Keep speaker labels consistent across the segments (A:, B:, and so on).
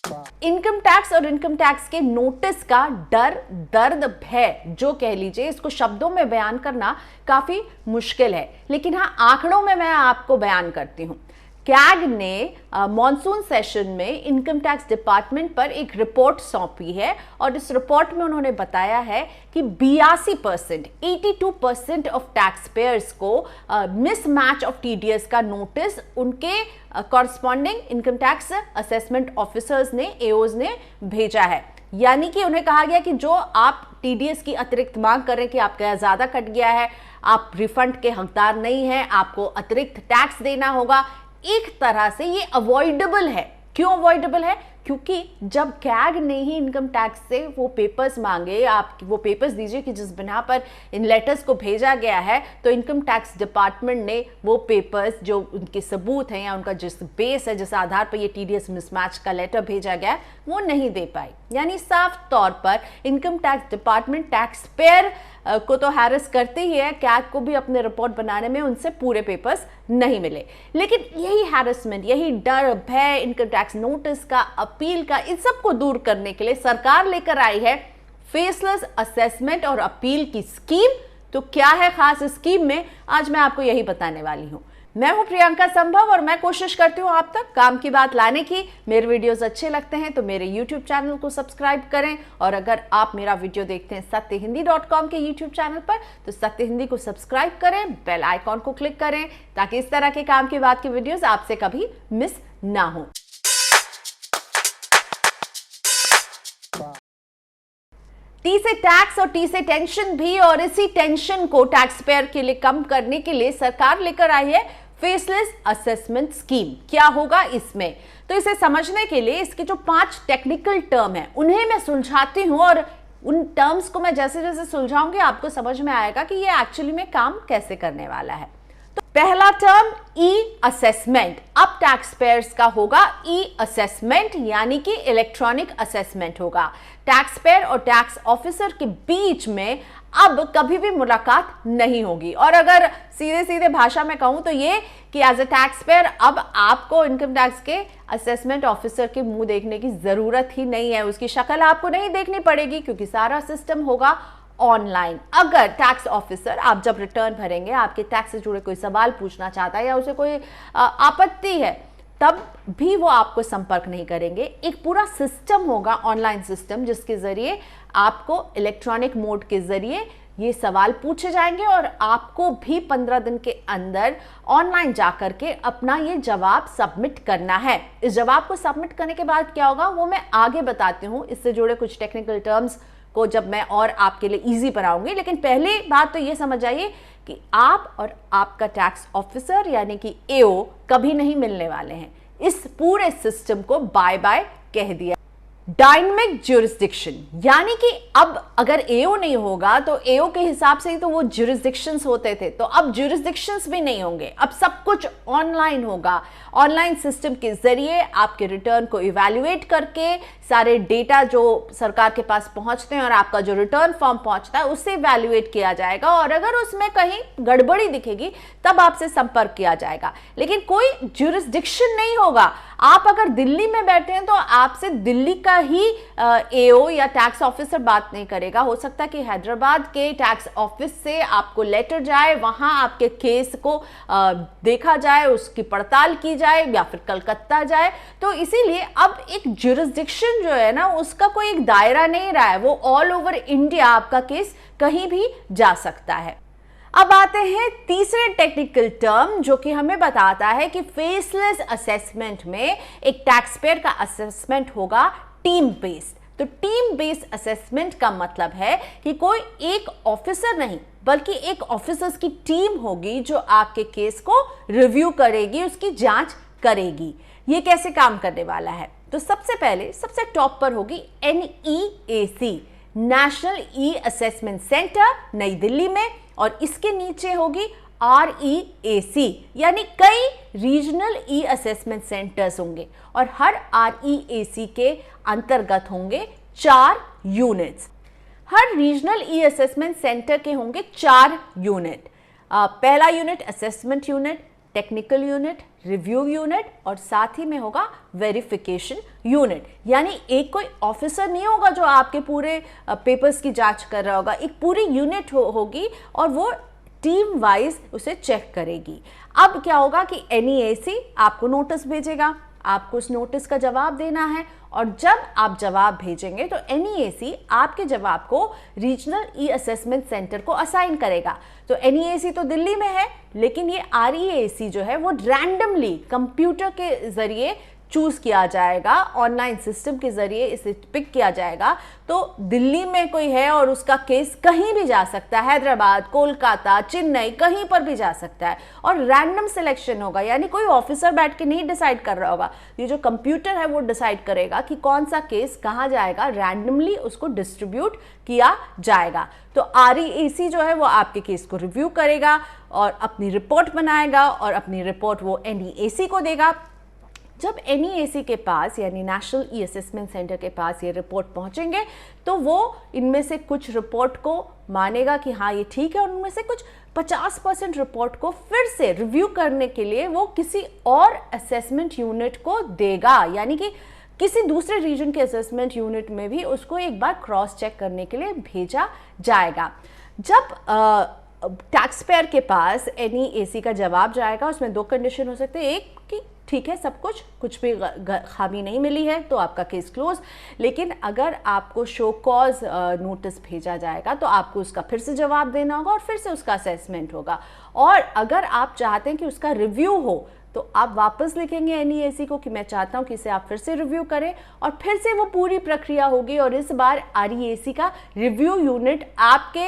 A: Income tax और income tax के notice का डर, दर्द, भय जो कह लीजिए, इसको शब्दों में बयान करना काफी मुश्किल है, लेकिन हाँ आंकड़ों में मैं आपको बयान करती हूं। कैग ने मॉनसून सेशन में इनकम टैक्स डिपार्टमेंट पर एक रिपोर्ट सौंपी है और इस रिपोर्ट में उन्होंने बताया है कि 82%, 82% ऑफ टैक्स पेयर्स को मिसमैच ऑफ टीडीएस का नोटिस उनके corresponding income tax assessment officers ने, एओज ने भेजा है। यानी कि उन्हें कहा गया कि जो आप टीडीएस की अतिरिक्त मांग कर रहे हैं कि आपका ज्यादा कट गया है, आप रिफंड के हकदार नहीं हैं, आपको अतिरिक्त टैक्स देना होगा, एक तरह से ये अवॉइडेबल है। क्यों अवॉइडेबल है? क्योंकि जब कैग ने ही इनकम टैक्स से वो पेपर्स मांगे, आप वो पेपर्स दीजिए कि जिस बिना पर इन लेटर्स को भेजा गया है, तो इनकम टैक्स डिपार्टमेंट ने वो पेपर्स जो उनके सबूत हैं या उनका जिस बेस है, जिस आधार पर ये टीडीएस मिसमैच का लेटर भेजा गया, वो नहीं दे पाई। यानी साफ तौर पर income tax department tax payer को तो हैरेस करते ही है, कैग को भी अपने रिपोर्ट बनाने में उनसे पूरे पेपर्स नहीं मिले। लेकिन यही हैरेसमेंट, यही डर, भय, इनकम टैक्स नोटिस का, अपील का, इन सब को दूर करने के लिए सरकार लेकर आई है फेसलेस असेसमेंट और अपील की स्कीम। तो क्या है खास स्कीम में, आज मैं आपको यही बताने वाली हूं। मैं हूं प्रियंका संभव और मैं कोशिश करती हूं आप तक काम की बात लाने की। मेरे वीडियोस अच्छे लगते हैं तो मेरे YouTube चैनल को सब्सक्राइब करें, और अगर आप मेरा वीडियो देखते हैं satyhindi.com के YouTube चैनल पर तो सत्य हिंदी को सब्सक्राइब करें, बेल आइकॉन को क्लिक करें, ताकि इस तरह के काम की बात की वीडियोस आपसे कभी मिस ना हो। टी से टैक्स और टी से टेंशन भी, और इसी टेंशन को टैक्स पेयर के लिए कम करने के लिए सरकार लेकर आई है फेसलेस असेसमेंट स्कीम। क्या होगा इसमें, तो इसे समझने के लिए इसके जो 5 टेक्निकल टर्म है उन्हें मैं सुलझाती हूं, और उन टर्म्स को मैं जैसे जैसे सुलझाऊंगी आपको समझ में आएगा कि ये एक्चुअली में काम कैसे करने वाला है। तो पहला टर्म ई असेसमेंट। अब टैक्स पेयर्स का होगा ई असेसमेंट, यानी कि इलेक्ट्रॉनिक असेसमेंट होगा। टैक्स पेयर और टैक्स ऑफिसर के बीच में अब कभी भी मुलाकात नहीं होगी। और अगर सीधे सीधे भाषा में कहूं तो ये कि एज ए टैक्स पेयर अब आपको इनकम टैक्स के असेसमेंट ऑफिसर के मुंह देखने की जरूरत ही नहीं है, उसकी शक्ल आपको नहीं देखनी पड़ेगी, क्योंकि सारा सिस्टम होगा ऑनलाइन। अगर टैक्स ऑफिसर, आप जब रिटर्न भरेंगे, आपके टैक्स से जुड़े कोई सवाल पूछना चाहता है या उसे कोई आपत्ति है, तब भी वो आपको संपर्क नहीं करेंगे। एक पूरा सिस्टम होगा, ऑनलाइन सिस्टम, जिसके जरिए आपको इलेक्ट्रॉनिक मोड के जरिए ये सवाल पूछे जाएंगे और आपको भी 15 दिन के अंदर ऑनलाइन जाकर के अपना ये जवाब सबमिट करना है। इस जवाब को सबमिट करने के बाद क्या होगा वो मैं आगे बताती हूँ, इससे जुड़े कुछ टेक्निकल टर्म्स को जब मैं और आपके लिए इजी बनाऊंगी। लेकिन पहली बात तो ये समझ जाइए कि आप और आपका टैक्स ऑफिसर यानी कि एओ कभी नहीं मिलने वाले हैं। इस पूरे सिस्टम को बाय बाय कह दिया। डायनेमिक ज्यूरिसडिक्शन, यानी कि अब अगर एओ नहीं होगा तो एओ के हिसाब से ही तो वो ज्यूरिसडिक्शंस होते थे, तो अब ज्यूरिसडिक्शंस भी नहीं होंगे, अब सब कुछ ऑनलाइन होगा। ऑनलाइन सिस्टम के जरिए आपके रिटर्न को इवैल्यूएट करके सारे डेटा जो सरकार के पास पहुंचते हैं और आपका जो रिटर्न फॉर्म पहुंचता है उससे इवैल्यूएट किया जाएगा, और अगर उसमें कहीं गड़बड़ी दिखेगी तब आपसे संपर्क किया जाएगा। लेकिन कोई ज्यूरिसडिक्शन नहीं होगा। आप अगर दिल्ली में बैठे हैं तो आपसे दिल्ली का ही एओ या टैक्स ऑफिसर बात नहीं करेगा। हो सकता है कि हैदराबाद के टैक्स ऑफिस से आपको लेटर जाए, वहां आपके केस को देखा जाए, उसकी पड़ताल की जाए, या फिर कलकत्ता जाए। तो इसीलिए अब एक ज्यूरिसडिक्शन जो है ना, उसका कोई एक दायरा नहीं रहा है, वो ऑल ओवर इंडिया आपका केस कहीं भी जा सकता है। अब आते हैं तीसरे टेक्निकल टर्म, जो कि हमें बताता है कि फेसलेस असेसमेंट में एक टैक्स पेयर का असेसमेंट होगा टीम बेस्ड। तो टीम बेस्ड असेसमेंट का मतलब है कि कोई एक ऑफिसर नहीं, बल्कि एक ऑफिसर्स की टीम होगी जो आपके केस को रिव्यू करेगी, उसकी जांच करेगी। ये कैसे काम करने वाला है, तो सबसे पहले सबसे टॉप पर होगी NEAC, national e assessment centre, नई दिल्ली में, और इसके नीचे होगी REAC, यानी कई रीजनल ई असेसमेंट सेंटर्स होंगे, और हर REAC के अंतर्गत होंगे 4 यूनिट्स। हर रीजनल ई असेसमेंट सेंटर के होंगे 4 यूनिट। पहला unit assessment unit, technical unit, review unit और साथ ही में होगा वेरिफिकेशन यूनिट। यानी एक कोई ऑफिसर नहीं होगा जो आपके पूरे पेपर्स की जांच कर रहा होगा, एक पूरी यूनिट होगी और वो टीम वाइज उसे चेक करेगी। अब क्या होगा कि NEAC आपको नोटिस भेजेगा, आपको उस नोटिस का जवाब देना है और जब आप जवाब भेजेंगे तो NEAC आपके जवाब को रीजनल ई-असेसमेंट सेंटर को असाइन करेगा। तो NEAC तो दिल्ली में है, लेकिन ये REAC जो है वो रैंडमली कंप्यूटर के जरिए चूज किया जाएगा, ऑनलाइन सिस्टम के जरिए इसे पिक किया जाएगा। तो दिल्ली में कोई है और उसका केस कहीं भी जा सकता है, हैदराबाद, कोलकाता, चेन्नई, कहीं पर भी जा सकता है और रैंडम सिलेक्शन होगा। यानी कोई ऑफिसर बैठ के नहीं डिसाइड कर रहा होगा, ये जो कंप्यूटर है वो डिसाइड करेगा कि कौन सा केस कहाँ जाएगा, रैंडमली उसको डिस्ट्रीब्यूट किया जाएगा। तो REAC जो है वो आपके केस को रिव्यू करेगा और अपनी रिपोर्ट बनाएगा और अपनी रिपोर्ट वो NEAC को देगा। जब NEAC के पास यानी नेशनल ई-असेसमेंट सेंटर के पास ये रिपोर्ट पहुंचेंगे तो वो इनमें से कुछ रिपोर्ट को मानेगा कि हाँ ये ठीक है और उनमें से कुछ 50% रिपोर्ट को फिर से रिव्यू करने के लिए वो किसी और असेसमेंट यूनिट को देगा। यानी कि किसी दूसरे रीजन के असेसमेंट यूनिट में भी उसको एक बार क्रॉस चेक करने के लिए भेजा जाएगा। जब टैक्स पेयर के पास NEAC का जवाब जाएगा, उसमें दो कंडीशन हो सकते हैं। एक कि ठीक है, सब कुछ भी खामी नहीं मिली है तो आपका केस क्लोज। लेकिन अगर आपको शो कॉज नोटिस भेजा जाएगा तो आपको उसका फिर से जवाब देना होगा और फिर से उसका असेसमेंट होगा। और अगर आप चाहते हैं कि उसका रिव्यू हो तो आप वापस लिखेंगे NEAC को कि मैं चाहता हूं कि इसे आप फिर से रिव्यू करें और फिर से वो पूरी प्रक्रिया होगी और इस बार REAC का रिव्यू यूनिट आपके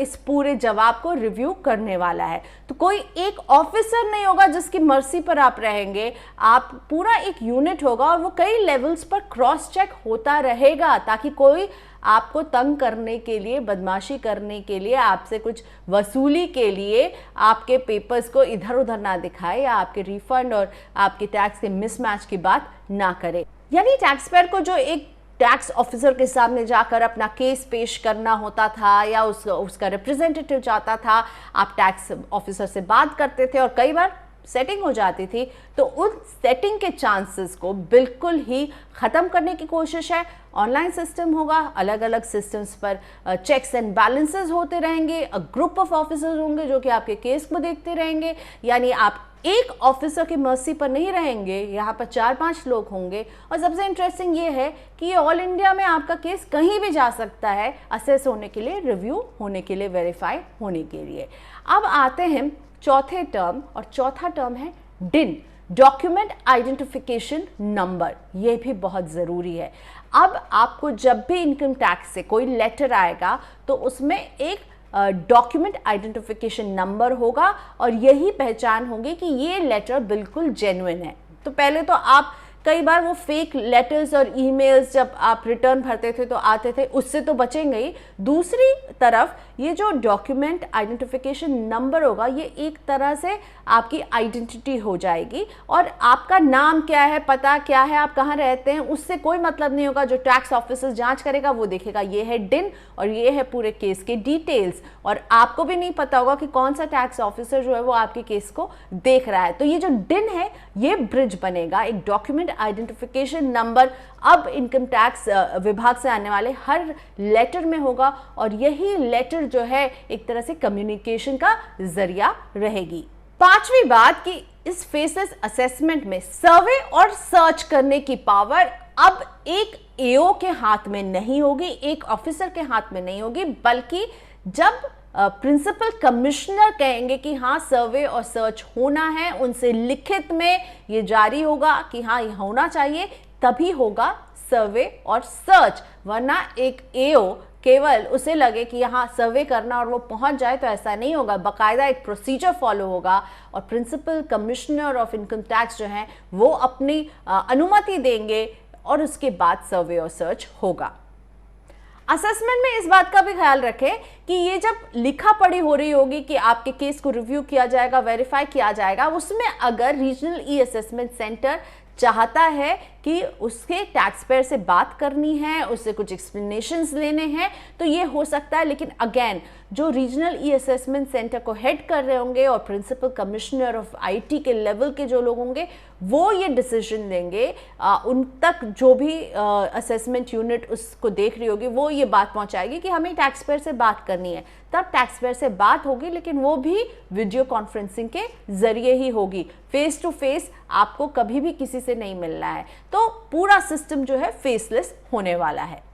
A: इस पूरे जवाब को रिव्यू करने वाला है। तो कोई एक ऑफिसर नहीं होगा जिसकी मर्जी पर आप रहेंगे, आप पूरा एक यूनिट होगा और वो कई लेवल्स पर क्रॉस चेक होता रहेगा ताकि कोई आपको तंग करने के लिए, बदमाशी करने के लिए, आपसे कुछ वसूली के लिए आपके पेपर्स को इधर उधर ना दिखाए या आपके रिफंड और आपके टैक्स के मिसमैच की बात ना करे। यानी टैक्स पेयर को जो एक टैक्स ऑफिसर के सामने जाकर अपना केस पेश करना होता था या उसका रिप्रेजेंटेटिव जाता था, आप टैक्स ऑफिसर से बात करते थे और कई बार सेटिंग हो जाती थी, तो उन सेटिंग के चांसेस को बिल्कुल ही ख़त्म करने की कोशिश है। ऑनलाइन सिस्टम होगा, अलग अलग सिस्टम्स पर चेक्स एंड बैलेंसेस होते रहेंगे, ग्रुप ऑफ ऑफिसर्स होंगे जो कि आपके केस को देखते रहेंगे। यानी आप एक ऑफिसर की मर्जी पर नहीं रहेंगे, यहाँ पर 4-5 लोग होंगे। और सबसे इंटरेस्टिंग ये है कि ये ऑल इंडिया में आपका केस कहीं भी जा सकता है असेस होने के लिए, रिव्यू होने के लिए, वेरीफाई होने के लिए। अब आते हैं चौथे टर्म, और चौथा टर्म है DIN, डॉक्यूमेंट आइडेंटिफिकेशन नंबर। ये भी बहुत ज़रूरी है। अब आपको जब भी इनकम टैक्स से कोई लेटर आएगा तो उसमें एक डॉक्यूमेंट आइडेंटिफिकेशन नंबर होगा और यही पहचान होगी कि ये लेटर बिल्कुल जेन्युइन है। तो पहले तो आप कई बार वो फेक लेटर्स और ईमेल्स जब आप रिटर्न भरते थे तो आते थे, उससे तो बचेंगे ही। दूसरी तरफ ये जो डॉक्यूमेंट आइडेंटिफिकेशन नंबर होगा ये एक तरह से आपकी आइडेंटिटी हो जाएगी और आपका नाम क्या है, पता क्या है, आप कहाँ रहते हैं, उससे कोई मतलब नहीं होगा। जो टैक्स ऑफिसर जांच करेगा वो देखेगा ये है DIN और ये है पूरे केस के डिटेल्स, और आपको भी नहीं पता होगा कि कौन सा टैक्स ऑफिसर जो है वो आपके केस को देख रहा है। तो ये जो DIN है ये ब्रिज बनेगा, एक डॉक्यूमेंट आइडेंटिफिकेशन नंबर अब इनकम टैक्स विभाग से आने वाले हर लेटर में होगा और यही लेटर जो है एक तरह से कम्युनिकेशन का जरिया रहेगी। पांचवी बात कि इस फेसलेस असेसमेंट में सर्वे और सर्च करने की पावर अब एक AO के हाथ में नहीं होगी, एक ऑफिसर के हाथ में नहीं होगी, बल्कि जब प्रिंसिपल कमिश्नर कहेंगे कि हाँ सर्वे और सर्च होना है, उनसे लिखित में ये जारी होगा कि हाँ ये होना चाहिए, तभी होगा सर्वे और सर्च। वरना एक AO केवल उसे लगे कि यहाँ सर्वे करना और वो पहुंच जाए तो ऐसा नहीं होगा। बाकायदा एक प्रोसीजर फॉलो होगा और principal commissioner of income tax जो है वो अपनी अनुमति देंगे और उसके बाद सर्वे और सर्च होगा। असेसमेंट में इस बात का भी ख्याल रखें कि ये जब लिखा पढ़ी हो रही होगी कि आपके केस को रिव्यू किया जाएगा, वेरीफाई किया जाएगा, उसमें अगर रीजनल ई-असेसमेंट सेंटर चाहता है कि उसके टैक्स पेयर से बात करनी है, उससे कुछ एक्सप्लेनेशंस लेने हैं, तो ये हो सकता है। लेकिन अगेन जो रीजनल ई असेसमेंट सेंटर को हेड कर रहे होंगे और प्रिंसिपल कमिश्नर ऑफ आईटी के लेवल के जो लोग होंगे वो ये डिसीजन लेंगे। उन तक जो भी असेसमेंट यूनिट उसको देख रही होगी वो ये बात पहुंचाएगी कि हमें टैक्स पेयर से बात करनी है, तब टैक्स पेयर से बात होगी, लेकिन वो भी वीडियो कॉन्फ्रेंसिंग के जरिए ही होगी। फेस टू फेस आपको कभी भी किसी से नहीं मिलना है। तो पूरा सिस्टम जो है फेसलेस होने वाला है।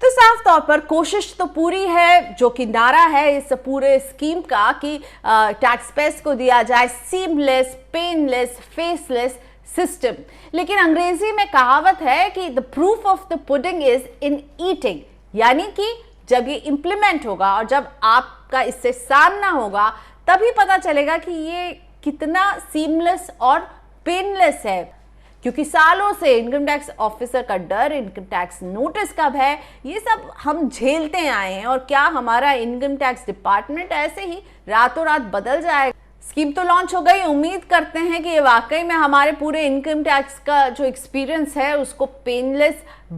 A: तो साफ तौर पर कोशिश तो पूरी है, जो कि नारा है इस पूरे स्कीम का कि टैक्स पेयर्स को दिया जाए सीमलेस, पेनलेस, फेसलेस सिस्टम। लेकिन अंग्रेजी में कहावत है कि the proof of the pudding is in eating, यानी कि जब ये इंप्लीमेंट होगा और जब आपका इससे सामना होगा तभी पता चलेगा कि ये कितना सीमलेस और पेनलेस है। क्योंकि सालों से इनकम टैक्स ऑफिसर का डर, इनकम टैक्स नोटिस कब है, ये सब हम झेलते आए हैं। और क्या हमारा इनकम टैक्स डिपार्टमेंट ऐसे ही रातों रात बदल जाएगा? स्कीम तो लॉन्च हो गई, उम्मीद करते हैं कि ये वाकई में हमारे पूरे इनकम टैक्स का जो एक्सपीरियंस है उसको पेनलेस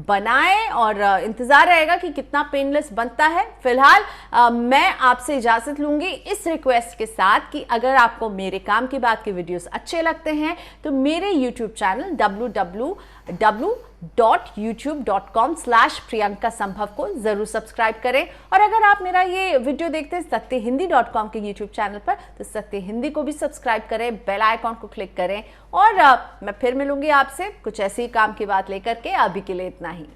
A: बनाए, और इंतजार रहेगा कि कितना पेनलेस बनता है। फिलहाल मैं आपसे इजाजत लूंगी इस रिक्वेस्ट के साथ कि अगर आपको मेरे काम की बात के वीडियोस अच्छे लगते हैं तो मेरे YouTube चैनल www.youtube.com/प्रियंका संभव को जरूर सब्सक्राइब करें। और अगर आप मेरा ये वीडियो देखते हैं सत्यहिंदी.com के YouTube चैनल पर तो सत्य हिंदी को भी सब्सक्राइब करें, बेल आइकॉन को क्लिक करें। और मैं फिर मिलूंगी आपसे कुछ ऐसे ही काम की बात लेकर के। अभी के लिए इतना ही।